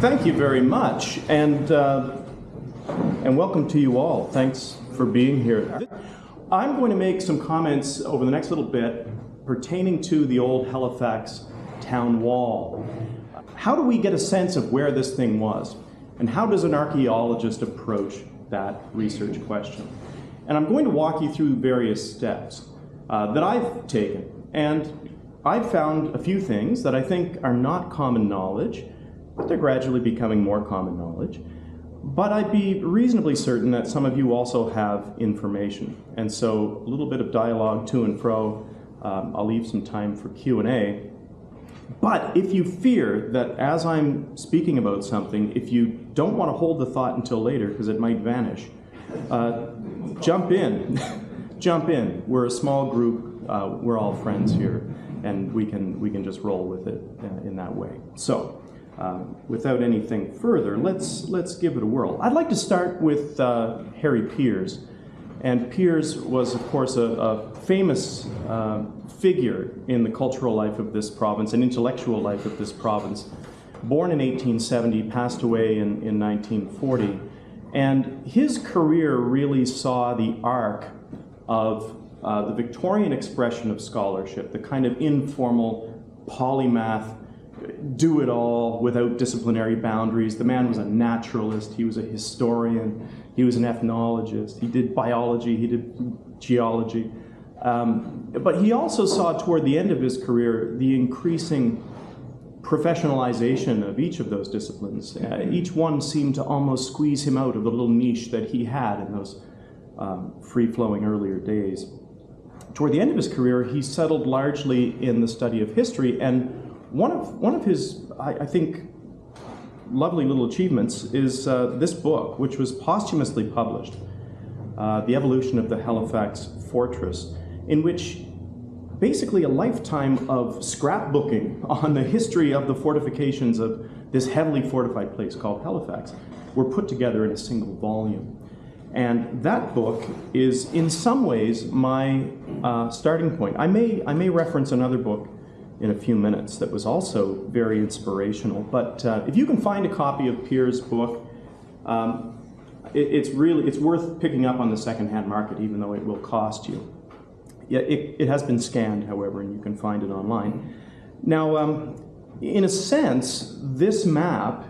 Thank you very much, and welcome to you all. Thanks for being here. I'm going to make some comments over the next little bit pertaining to the old Halifax town wall. How do we get a sense of where this thing was? And how does an archaeologist approach that research question? And I'm going to walk you through various steps that I've taken. And I've found a few things that I think are not common knowledge, but they're gradually becoming more common knowledge. But I'd be reasonably certain that some of you also have information. And so a little bit of dialogue to and fro. I'll leave some time for Q&A. But if you fear that as I'm speaking about something, if you don't want to hold the thought until later because it might vanish, jump in. Jump in. We're a small group. We're all friends here, and we can just roll with it in that way. So, without anything further, let's give it a whirl. I'd like to start with Harry Piers. And Piers was, of course, a famous figure in the cultural life of this province and intellectual life of this province. Born in 1870, passed away in 1940. And his career really saw the arc of the Victorian expression of scholarship, the kind of informal polymath, do-it-all without disciplinary boundaries. The man was a naturalist, he was a historian, he was an ethnologist, he did biology, he did geology. But he also saw toward the end of his career the increasing professionalization of each of those disciplines. Each one seemed to almost squeeze him out of the little niche that he had in those free-flowing earlier days. Toward the end of his career, he settled largely in the study of history, and one of his, I think, lovely little achievements is this book, which was posthumously published, The Evolution of the Halifax Fortress, in which basically a lifetime of scrapbooking on the history of the fortifications of this heavily fortified place called Halifax were put together in a single volume. And that book is, in some ways, my starting point. I may reference another book in a few minutes that was also very inspirational. But if you can find a copy of Piers' book, it's worth picking up on the secondhand market, even though it will cost you. Yeah, it has been scanned, however, and you can find it online. Now, in a sense, this map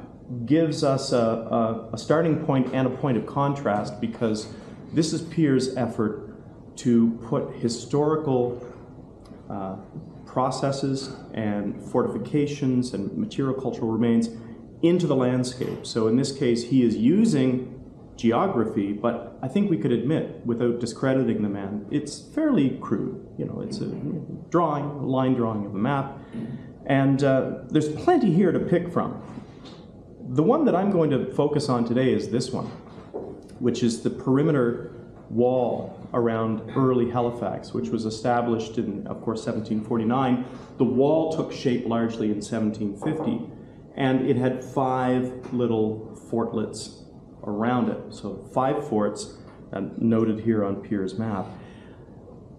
gives us a starting point and a point of contrast, because this is Piers' effort to put historical processes and fortifications and material cultural remains into the landscape. So in this case, he is using geography, but I think we could admit, without discrediting the man, it's fairly crude. You know, it's a drawing, a line drawing of a map, and there's plenty here to pick from. The one that I'm going to focus on today is this one, which is the perimeter wall around early Halifax, which was established in, of course, 1749. The wall took shape largely in 1750, and it had 5 little fortlets around it. So 5 forts, noted here on Piers' map.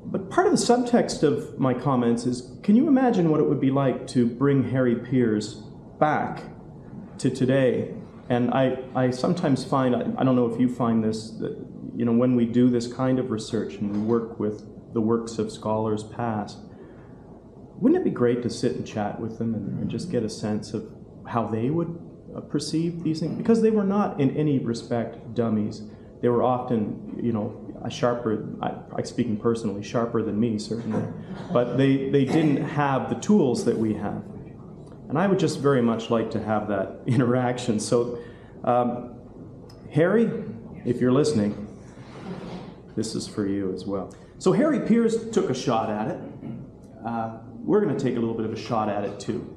But part of the subtext of my comments is, can you imagine what it would be like to bring Harry Piers back to today? And I sometimes find, I don't know if you find this, that, you know, when we do this kind of research and we work with the works of scholars past, wouldn't it be great to sit and chat with them and just get a sense of how they would perceive these things? Because they were not in any respect dummies. They were often, you know, I speaking personally, sharper than me, certainly. But they didn't have the tools that we have. And I would just very much like to have that interaction. So, Harry, if you're listening, this is for you as well. So Harry Piers took a shot at it. We're going to take a little bit of a shot at it too.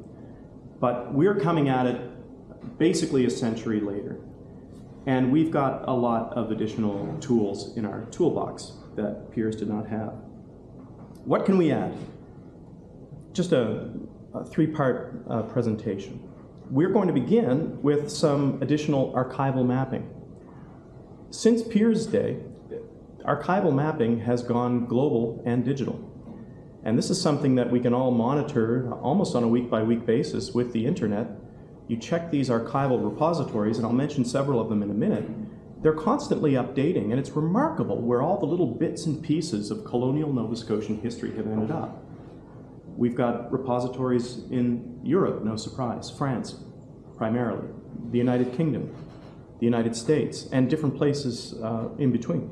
But we're coming at it basically a century later. And we've got a lot of additional tools in our toolbox that Piers did not have. What can we add? Just a 3-part presentation. We're going to begin with some additional archival mapping. Since Piers' day, archival mapping has gone global and digital. And this is something that we can all monitor almost on a week-by-week basis with the internet you check these archival repositories, and I'll mention several of them in a minute, they're constantly updating, and it's remarkable where all the little bits and pieces of colonial Nova Scotian history have ended up. We've got repositories in Europe, no surprise, France primarily, the United Kingdom, the United States, and different places in between.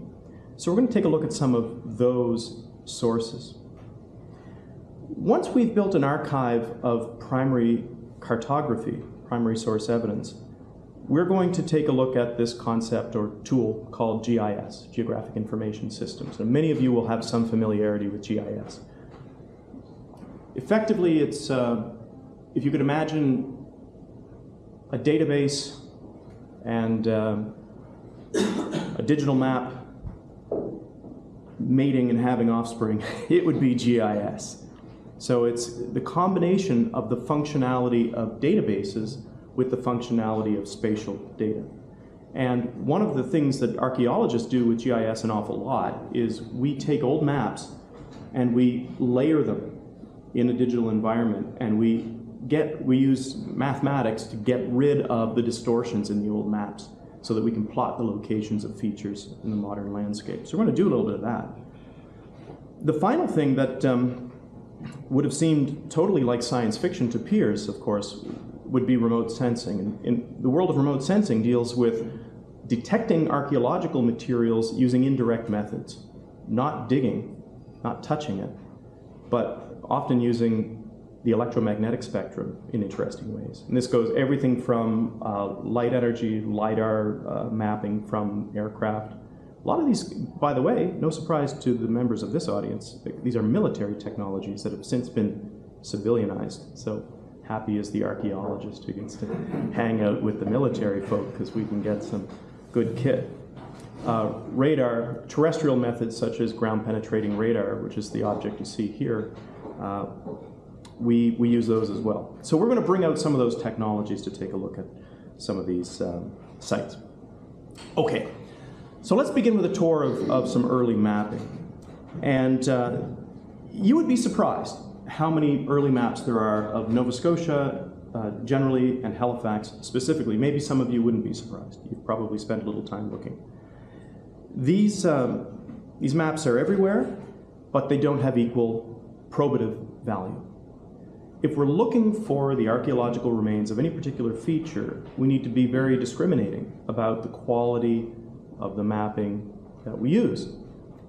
So we're going to take a look at some of those sources. Once we've built an archive of primary cartography, primary source evidence, we're going to take a look at this concept or tool called GIS, Geographic Information Systems. And many of you will have some familiarity with GIS. Effectively, it's, if you could imagine a database and a digital map mating and having offspring, it would be GIS. So it's the combination of the functionality of databases with the functionality of spatial data. And one of the things that archaeologists do with GIS an awful lot is we take old maps and we layer them in a digital environment, and we use mathematics to get rid of the distortions in the old maps so that we can plot the locations of features in the modern landscape. So we're going to do a little bit of that. The final thing that would have seemed totally like science fiction to Piers, of course, would be remote sensing. And the world of remote sensing deals with detecting archaeological materials using indirect methods, not digging, not touching it, but often using the electromagnetic spectrum in interesting ways. And this goes everything from light energy, LiDAR mapping from aircraft. A lot of these, by the way, no surprise to the members of this audience, these are military technologies that have since been civilianized. So happy is the archaeologist who gets to hang out with the military folk because we can get some good kit. Radar, terrestrial methods such as ground penetrating radar, which is the object you see here, we use those as well. So we're going to bring out some of those technologies to take a look at some of these sites. Okay, so let's begin with a tour of some early mapping. And you would be surprised how many early maps there are of Nova Scotia generally and Halifax specifically. Maybe some of you wouldn't be surprised. You've probably spent a little time looking. These maps are everywhere, but they don't have equal probative value. If we're looking for the archaeological remains of any particular feature, we need to be very discriminating about the quality of the mapping that we use.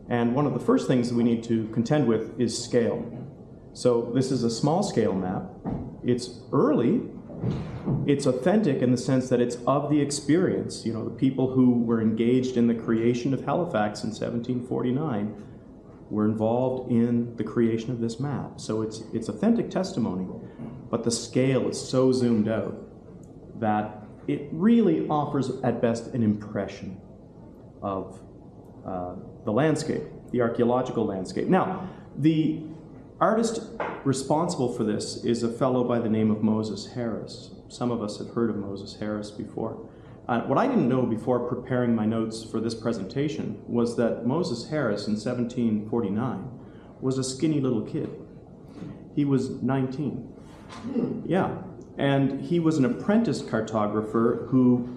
And one of the first things that we need to contend with is scale. So this is a small scale map. It's early. It's authentic in the sense that it's of the experience. You know, the people who were engaged in the creation of Halifax in 1749 were involved in the creation of this map. So it's authentic testimony, but the scale is so zoomed out that it really offers at best an impression of the landscape, the archaeological landscape. Now, the artist responsible for this is a fellow by the name of Moses Harris. Some of us have heard of Moses Harris before. What I didn't know before preparing my notes for this presentation was that Moses Harris in 1749 was a skinny little kid. He was 19. Yeah, and he was an apprentice cartographer who,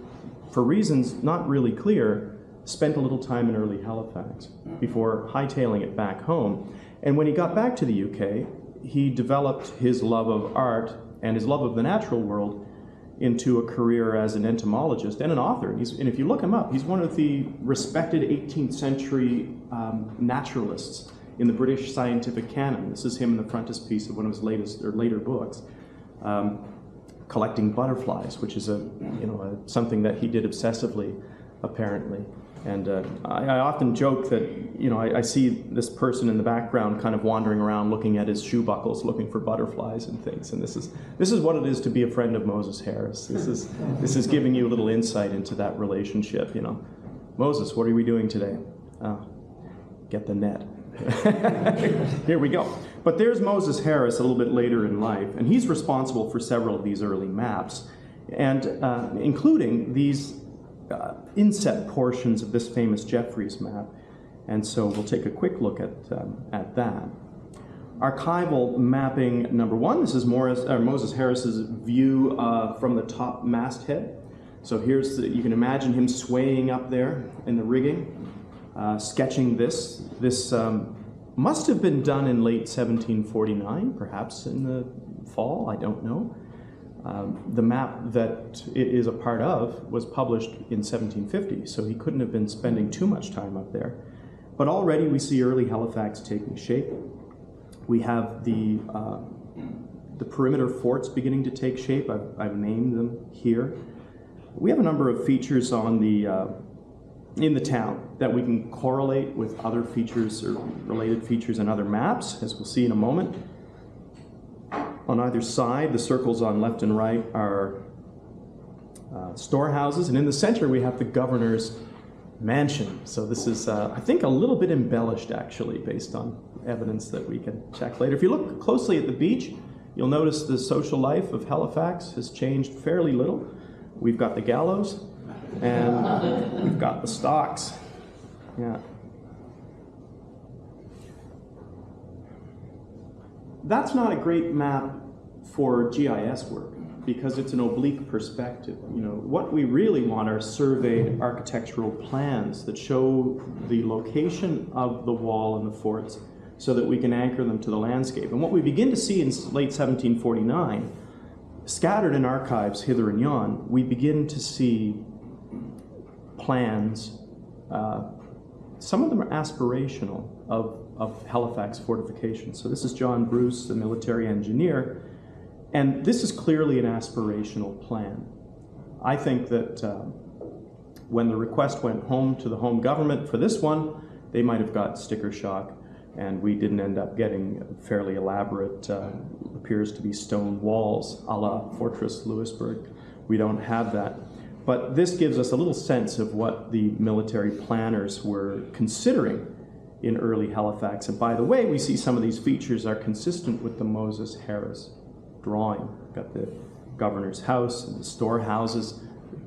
for reasons not really clear, spent a little time in early Halifax before hightailing it back home. And when he got back to the UK, he developed his love of art and his love of the natural world into a career as an entomologist and an author. And if you look him up, he's one of the respected 18th century naturalists in the British scientific canon. This is him in the frontispiece of one of his later books, collecting butterflies, which is something that he did obsessively, apparently. And I often joke that, I see this person in the background kind of wandering around looking at his shoe buckles, looking for butterflies and things. And this is what it is to be a friend of Moses Harris. This is giving you a little insight into that relationship, Moses, what are we doing today? Get the net. Here we go. But there's Moses Harris a little bit later in life, and he's responsible for several of these early maps, and including these inset portions of this famous Jeffreys map. And so we'll take a quick look at that. Archival mapping number 1. This is Moses Harris's view from the top masthead. So here's you can imagine him swaying up there in the rigging, sketching this. This must have been done in late 1749, perhaps in the fall, I don't know. The map that it is a part of was published in 1750, so he couldn't have been spending too much time up there. But already we see early Halifax taking shape. We have the perimeter forts beginning to take shape. I've named them here. We have a number of features on in the town that we can correlate with other features or related features in other maps, as we'll see in a moment. On either side, the circles on left and right are storehouses, and in the center we have the governor's mansion. So this is, I think, a little bit embellished, actually, based on evidence that we can check later. If you look closely at the beach, you'll notice the social life of Halifax has changed fairly little. We've got the gallows, and we've got the stocks. Yeah. That's not a great map for GIS work because it's an oblique perspective. You know, what we really want are surveyed architectural plans that show the location of the wall and the forts so that we can anchor them to the landscape. And what we begin to see in late 1749, scattered in archives hither and yon, we begin to see plans, some of them are aspirational, of Halifax fortifications. So this is John Bruce, the military engineer, and this is clearly an aspirational plan. I think that when the request went home to the home government for this one, they might have got sticker shock, and we didn't end up getting fairly elaborate, appears to be stone walls, a la Fortress Louisbourg. We don't have that. But this gives us a little sense of what the military planners were considering in early Halifax. And by the way, we see some of these features are consistent with the Moses Harris drawing. Got the governor's house and the storehouses.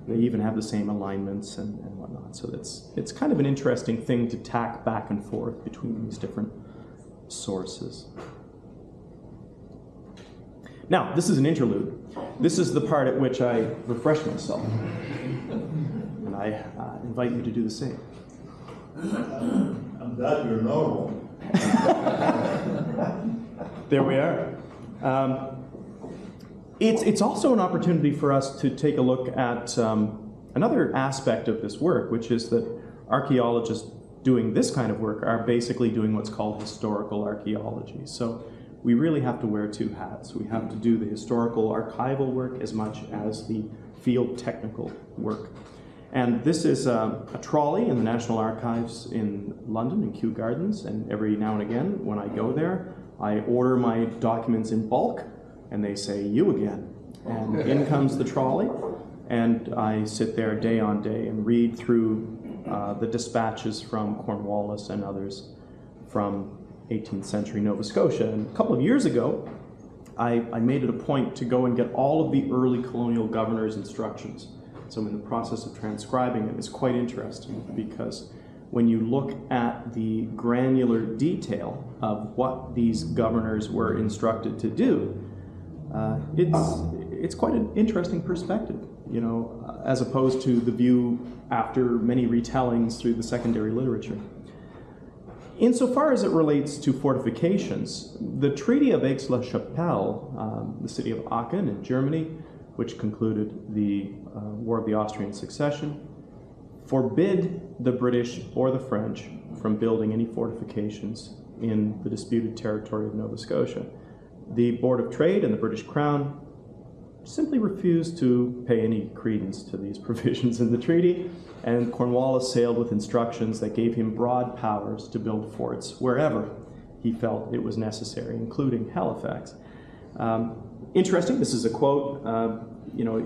They even have the same alignments and whatnot. So it's kind of an interesting thing to tack back and forth between these different sources. Now, this is an interlude. This is the part at which I refresh myself. And I invite you to do the same. I'm glad you're normal. There we are. It's also an opportunity for us to take a look at another aspect of this work, which is that archaeologists doing this kind of work are basically doing what's called historical archaeology. So we really have to wear two hats. We have to do the historical archival work as much as the field technical work. And this is a trolley in the National Archives in London, in Kew Gardens, and every now and again when I go there, I order my documents in bulk, and they say, "You again." And in comes the trolley, and I sit there day on day and read through the dispatches from Cornwallis and others from 18th century Nova Scotia. And a couple of years ago, I made it a point to go and get all of the early colonial governors' instructions. So I'm in the process of transcribing it. It's quite interesting because when you look at the granular detail of what these governors were instructed to do, it's quite an interesting perspective, you know, as opposed to the view after many retellings through the secondary literature. Insofar as it relates to fortifications, the Treaty of Aix-la-Chapelle, the city of Aachen in Germany, which concluded the War of the Austrian Succession, forbid the British or the French from building any fortifications in the disputed territory of Nova Scotia. The Board of Trade and the British Crown simply refused to pay any credence to these provisions in the treaty, and Cornwallis sailed with instructions that gave him broad powers to build forts wherever he felt it was necessary, including Halifax. Interesting, this is a quote, you know,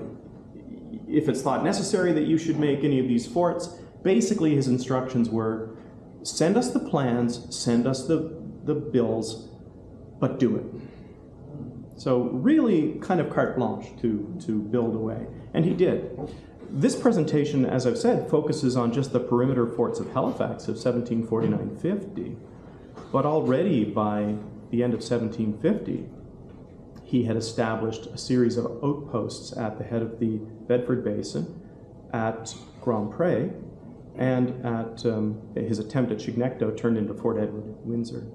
if it's thought necessary that you should make any of these forts, basically his instructions were, send us the plans, send us the bills, but do it. So really kind of carte blanche to build away, and he did. This presentation, as I've said, focuses on just the perimeter forts of Halifax of 1749-50, but already by the end of 1750, he had established a series of outposts at the head of the Bedford Basin, at Grand Pre, and at his attempt at Chignecto turned into Fort Edward at Windsor.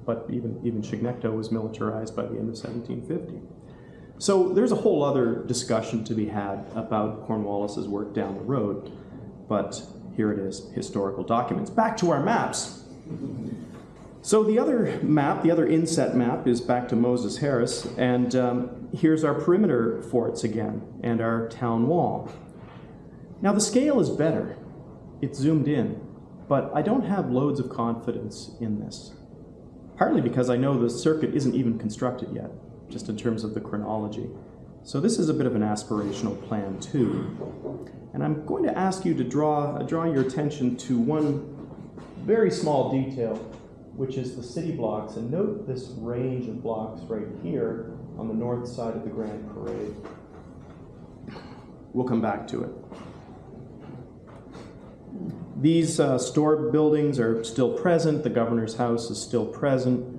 But even Chignecto was militarized by the end of 1750. So there's a whole other discussion to be had about Cornwallis's work down the road, but here it is, historical documents. Back to our maps. So the other map, the other inset map, is back to Moses Harris, and here's our perimeter forts again, and our town wall. Now the scale is better. It's zoomed in, but I don't have loads of confidence in this. Partly because I know the circuit isn't even constructed yet, just in terms of the chronology. So this is a bit of an aspirational plan too. And I'm going to ask you to draw your attention to one very small detail, which is the city blocks. And note this range of blocks right here on the north side of the Grand Parade. We'll come back to it. These store buildings are still present. The governor's house is still present.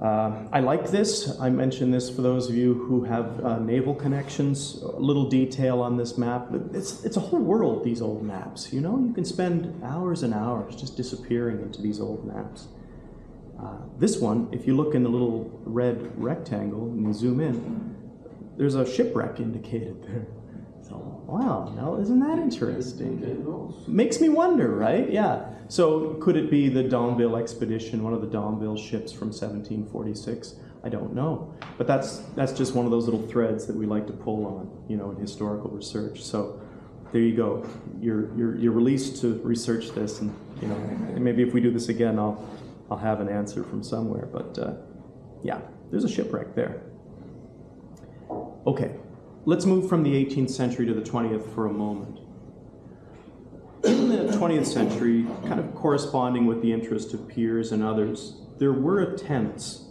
I like this. I mention this for those of you who have naval connections. A little detail on this map. It's a whole world, these old maps. You know, you can spend hours and hours just disappearing into these old maps. This one, if you look in the little red rectangle and you zoom in, there's a shipwreck indicated there. So, wow, now isn't that interesting? Makes me wonder, right? Yeah. So could it be the Domville expedition, one of the Domville ships from 1746? I don't know. But that's just one of those little threads that we like to pull on, you know, in historical research. So there you go. You're released to research this, and you know, maybe if we do this again, I'll have an answer from somewhere. But yeah, there's a shipwreck there. Okay. Let's move from the 18th century to the 20th for a moment. In the 20th century, kind of corresponding with the interest of Piers and others, there were attempts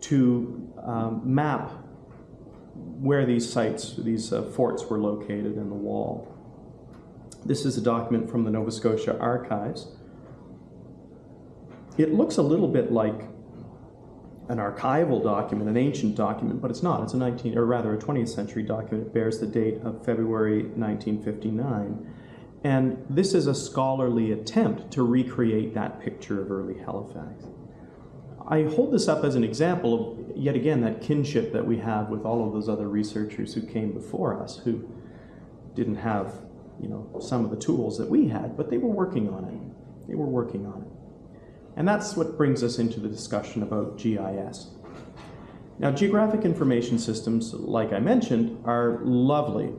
to map where these sites, these forts were located in the wall. This is a document from the Nova Scotia archives. It looks a little bit like an archival document, an ancient document, but it's not. It's a 20th century document. It bears the date of February 1959. And this is a scholarly attempt to recreate that picture of early Halifax. I hold this up as an example of, yet again, that kinship that we have with all of those other researchers who came before us, who didn't have, you know, some of the tools that we had, but they were working on it. They were working on it. And that's what brings us into the discussion about GIS. Now, geographic information systems, like I mentioned, are lovely,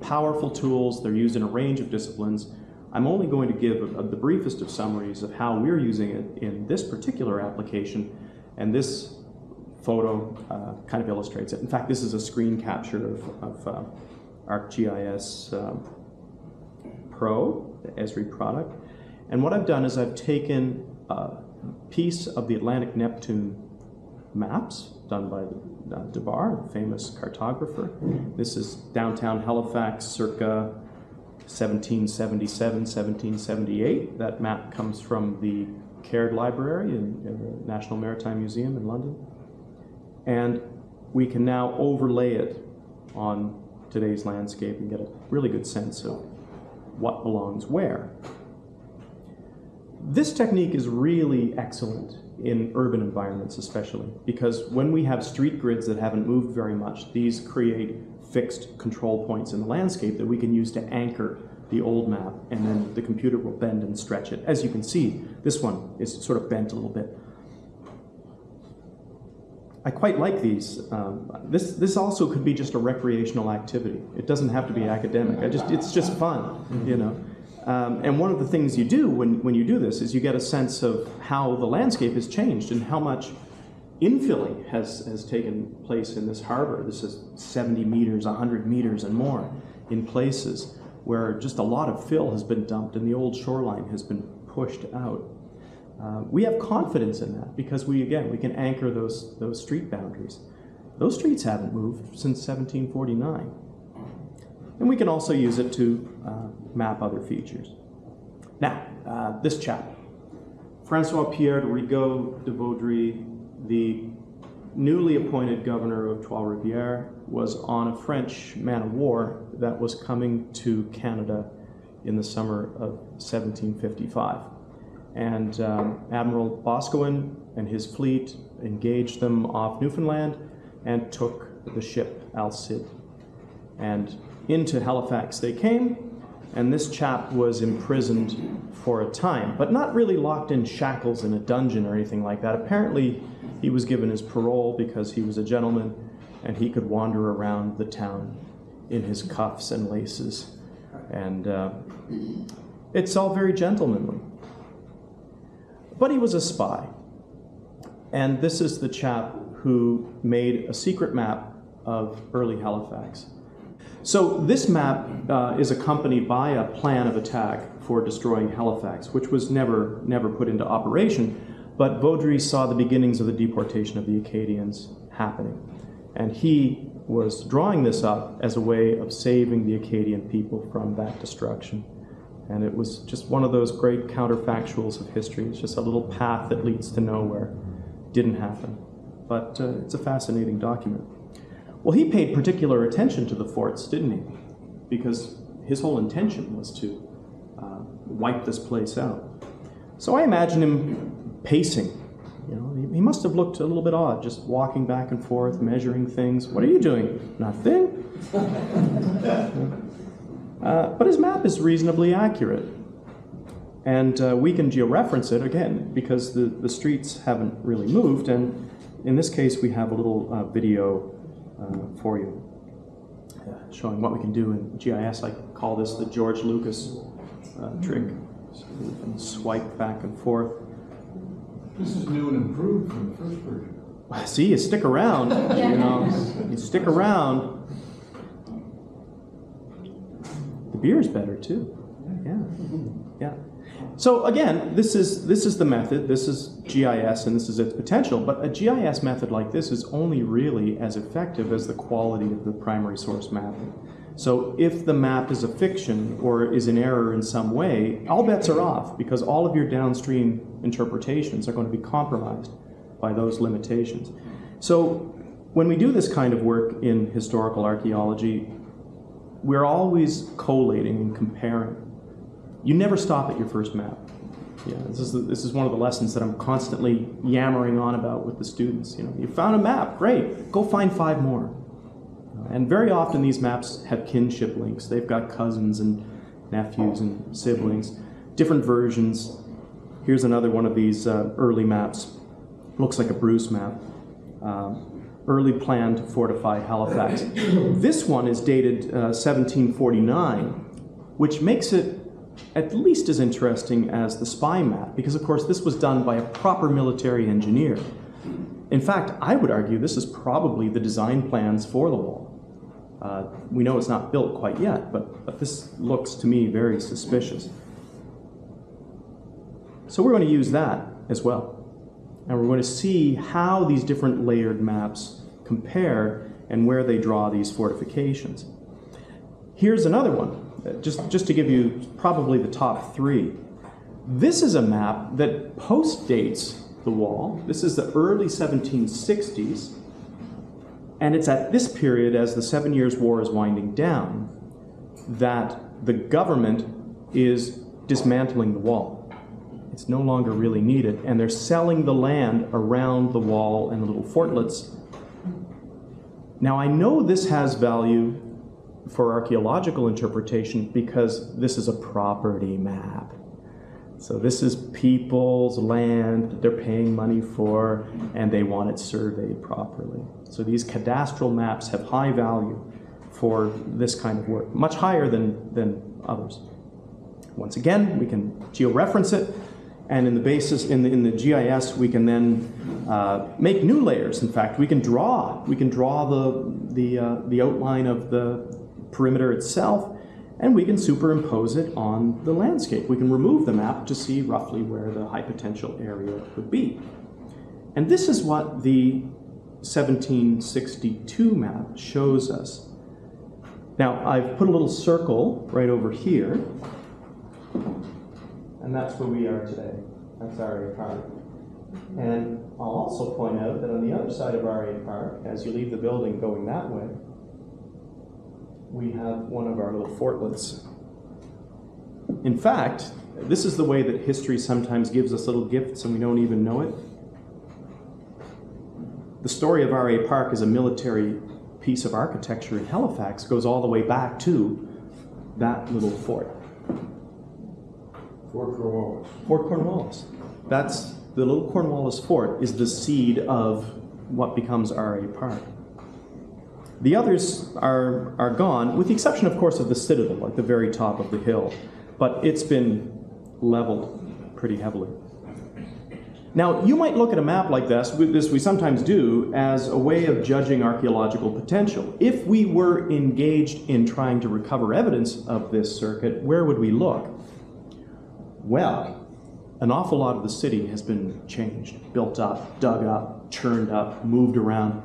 powerful tools. They're used in a range of disciplines. I'm only going to give the briefest of summaries of how we're using it in this particular application, and this photo kind of illustrates it. In fact, this is a screen capture of ArcGIS Pro, the Esri product. And what I've done is I've taken a piece of the Atlantic Neptune maps done by DeBar, the famous cartographer. This is downtown Halifax circa 1777, 1778. That map comes from the Caird Library in the National Maritime Museum in London. And we can now overlay it on today's landscape and get a really good sense of what belongs where. This technique is really excellent in urban environments especially, because when we have street grids that haven't moved very much, these create fixed control points in the landscape that we can use to anchor the old map, and then the computer will bend and stretch it. As you can see, this one is sort of bent a little bit. I quite like these. This also could be just a recreational activity. It doesn't have to be academic. It's just fun, you know. And one of the things you do when you do this is you get a sense of how the landscape has changed and how much infilling has taken place in this harbor. This is 70 meters, 100 meters and more in places where just a lot of fill has been dumped and the old shoreline has been pushed out. We have confidence in that because we can anchor those street boundaries. Those streets haven't moved since 1749. And we can also use it to map other features. Now, this chap, Francois-Pierre de Rigaud de Vaudry the newly appointed governor of Trois-Rivières was on a French man-of-war that was coming to Canada in the summer of 1755. And Admiral Boscawen and his fleet engaged them off Newfoundland and took the ship Alcide. And into Halifax they came, and this chap was imprisoned for a time, but not really locked in shackles in a dungeon or anything like that. Apparently, he was given his parole because he was a gentleman and he could wander around the town in his cuffs and laces. And it's all very gentlemanly. But he was a spy. And this is the chap who made a secret map of early Halifax. So this map is accompanied by a plan of attack for destroying Halifax, which was never put into operation. But Vaudreuil saw the beginnings of the deportation of the Acadians happening. And he was drawing this up as a way of saving the Acadian people from that destruction. And it was just one of those great counterfactuals of history. It's just a little path that leads to nowhere. Didn't happen. But it's a fascinating document. Well, he paid particular attention to the forts, didn't he? Because his whole intention was to wipe this place out. So I imagine him pacing. You know, he must have looked a little bit odd, just walking back and forth, measuring things. What are you doing? Nothing. But his map is reasonably accurate. And we can georeference it, again, because the streets haven't really moved. And in this case, we have a little video for you, showing what we can do in GIS. I call this the George Lucas trick. So we can swipe back and forth. This is new and improved from the first version. See, you stick around, you know, you stick around. The beer's better too. Yeah. So again, this is the method. This is GIS, and this is its potential. But a GIS method like this is only really as effective as the quality of the primary source mapping. So if the map is a fiction or is in error in some way, all bets are off, because all of your downstream interpretations are going to be compromised by those limitations. So when we do this kind of work in historical archaeology, we're always collating and comparing. You never stop at your first map. Yeah, this is one of the lessons that I'm constantly yammering on about with the students. You know, you found a map, great, go find 5 more. And very often these maps have kinship links. They've got cousins and nephews and siblings, different versions. Here's another one of these early maps. Looks like a Bruce map. Early plan to fortify Halifax. This one is dated 1749, which makes it at least as interesting as the spy map, because of course this was done by a proper military engineer. In fact, I would argue this is probably the design plans for the wall. We know it's not built quite yet, but this looks to me very suspicious. So we're going to use that as well. And we're going to see how these different layered maps compare and where they draw these fortifications. Here's another one, just to give you probably the top 3. This is a map that post-dates the wall. This is the early 1760s. And it's at this period, as the 7 Years' War is winding down, that the government is dismantling the wall. It's no longer really needed, and they're selling the land around the wall and the little fortlets. Now, I know this has value for archaeological interpretation because this is a property map. So this is people's land that they're paying money for, and they want it surveyed properly. So these cadastral maps have high value for this kind of work, much higher than others. Once again, we can georeference it, and in the basis, in the GIS, we can then make new layers. In fact, we can draw the outline of the perimeter itself, and we can superimpose it on the landscape. We can remove the map to see roughly where the high potential area would be. And this is what the 1762 map shows us. Now, I've put a little circle right over here, and that's where we are today. That's our part. And I'll also point out that on the other side of RA Park, as you leave the building going that way, we have one of our little fortlets. In fact, this is the way that history sometimes gives us little gifts and we don't even know it. The story of RA Park as a military piece of architecture in Halifax goes all the way back to that little fort. Fort Cornwallis. Fort Cornwallis. That's the little Cornwallis fort is the seed of what becomes RA Park. The others are gone, with the exception, of course, of the Citadel at the very top of the hill. But it's been leveled pretty heavily. Now, you might look at a map like this we sometimes do, as a way of judging archaeological potential. If we were engaged in trying to recover evidence of this circuit, where would we look? Well, an awful lot of the city has been changed, built up, dug up, churned up, moved around.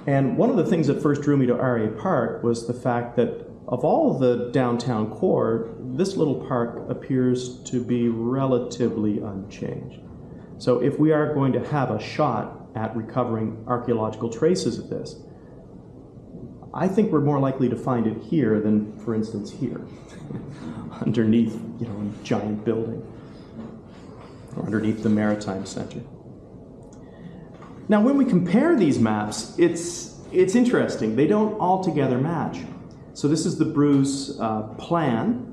And one of the things that first drew me to RA Park was the fact that of all the downtown core, this little park appears to be relatively unchanged. So if we are going to have a shot at recovering archaeological traces of this, I think we're more likely to find it here than, for instance, here, underneath, a giant building, or underneath the Maritime Center. Now, when we compare these maps, it's interesting. They don't altogether match. So this is the Bruce plan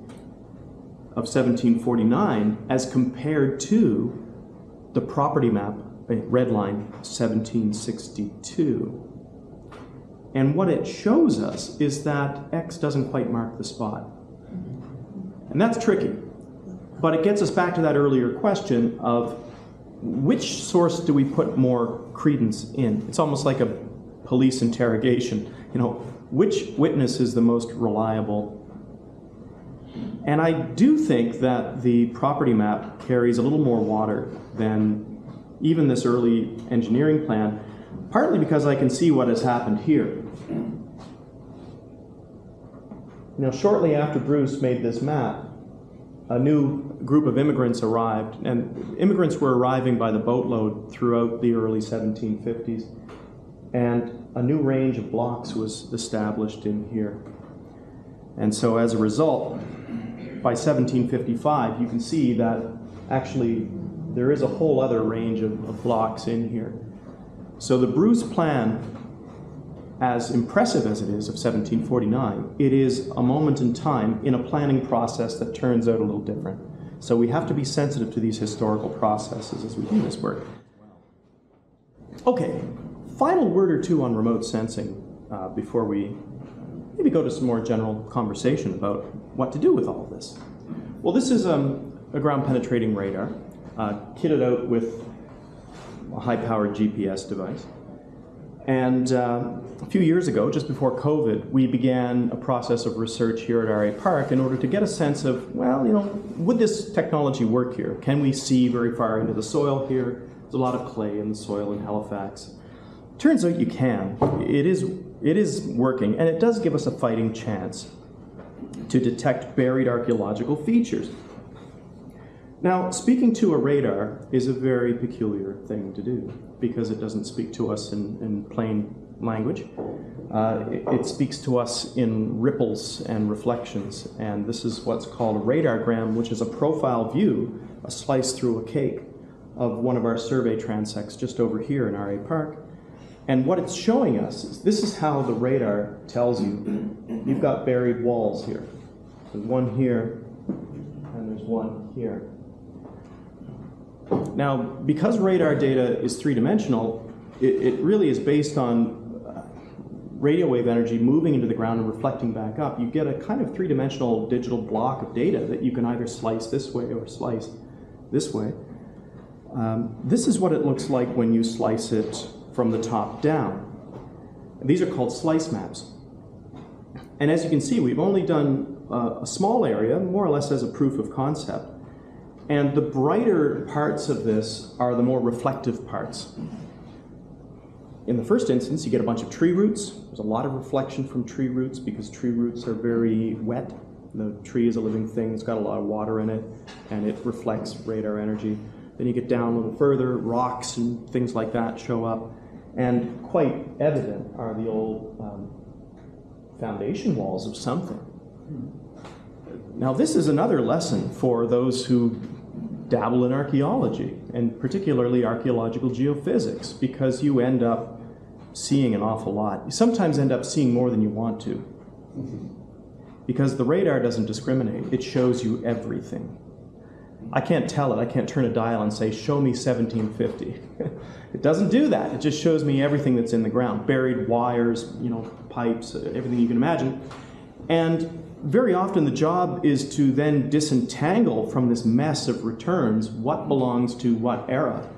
of 1749 as compared to the property map, red line, 1762. And what it shows us is that X doesn't quite mark the spot. And that's tricky. But it gets us back to that earlier question of which source do we put more credence in? It's almost like a police interrogation. Which witness is the most reliable? And I do think that the property map carries a little more water than even this early engineering plan, partly because I can see what has happened here. Shortly after Bruce made this map, a new group of immigrants arrived, and immigrants were arriving by the boatload throughout the early 1750s, and a new range of blocks was established in here. And so as a result, by 1755, you can see that actually there is a whole other range of blocks in here. So the Bruce plan, as impressive as it is of 1749, it is a moment in time in a planning process that turns out a little different. So we have to be sensitive to these historical processes as we do this work. Okay, final word or two on remote sensing before we maybe go to some more general conversation about what to do with all of this. Well, this is a ground penetrating radar kitted out with a high-powered GPS device. And a few years ago, just before COVID, we began a process of research here at RA Park in order to get a sense of, would this technology work here? Can we see very far into the soil here? There's a lot of clay in the soil in Halifax. Turns out you can. It is working, and it does give us a fighting chance to detect buried archaeological features. Now, speaking to a radar is a very peculiar thing to do because it doesn't speak to us in plain language. It speaks to us in ripples and reflections, and this is what's called a radargram, which is a profile view, a slice through a cake of one of our survey transects just over here in RA Park. And what it's showing us is this is how the radar tells you you've got buried walls here. There's one here, and there's one here. Now, because radar data is three-dimensional, it really is based on radio wave energy moving into the ground and reflecting back up. You get a kind of three-dimensional digital block of data that you can either slice this way or slice this way. This is what it looks like when you slice it from the top down. And these are called slice maps. And as you can see, we've only done a small area, more or less as a proof of concept. And the brighter parts of this are the more reflective parts. In the first instance, you get a bunch of tree roots. There's a lot of reflection from tree roots because tree roots are very wet. The tree is a living thing, it's got a lot of water in it, and it reflects radar energy. Then you get down a little further, rocks and things like that show up. And quite evident are the old foundation walls of something. Now this is another lesson for those who dabble in archaeology, and particularly archaeological geophysics, because you end up seeing an awful lot. You sometimes end up seeing more than you want to, because the radar doesn't discriminate. It shows you everything. I can't tell it. I can't turn a dial and say, show me 1750. It doesn't do that. It just shows me everything that's in the ground. Buried wires, you know, pipes, everything you can imagine. And very often the job is to then disentangle from this mess of returns what belongs to what era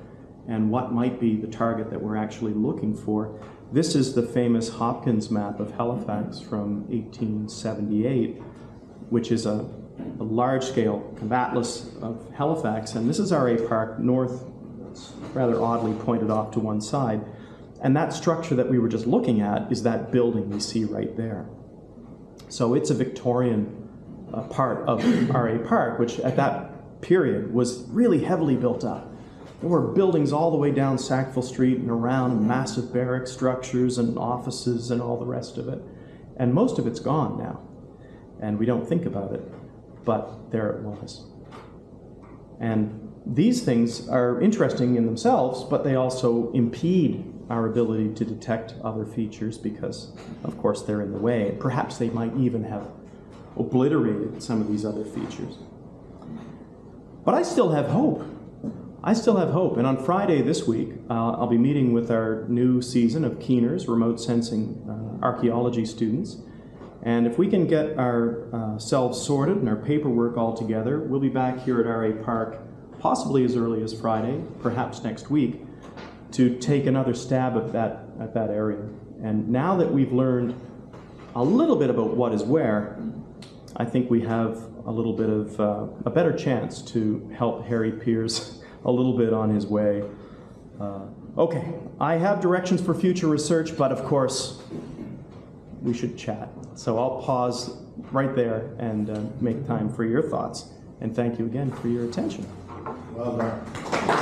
and what might be the target that we're actually looking for. This is the famous Hopkins map of Halifax from 1878, which is a large-scale atlas of Halifax, and this is RA Park North. It's rather oddly pointed off to one side, and that structure that we were just looking at is that building we see right there. So it's a Victorian part of RA Park, which at that period was really heavily built up. There were buildings all the way down Sackville Street and around, massive barrack structures and offices and all the rest of it. And most of it's gone now, and we don't think about it. But there it was. And these things are interesting in themselves, but they also impede our ability to detect other features because, of course, they're in the way. Perhaps they might even have obliterated some of these other features. But I still have hope. I still have hope. And on Friday this week, I'll be meeting with our new season of Keeners, remote sensing archaeology students. And if we can get ourselves sorted and our paperwork all together, we'll be back here at RA Park possibly as early as Friday, perhaps next week, to take another stab at that area. And now that we've learned a little bit about what is where, I think we have a little bit of a better chance to help Harry Piers a little bit on his way. Okay, I have directions for future research, but of course, we should chat. So I'll pause right there and make time for your thoughts. And thank you again for your attention. Well done.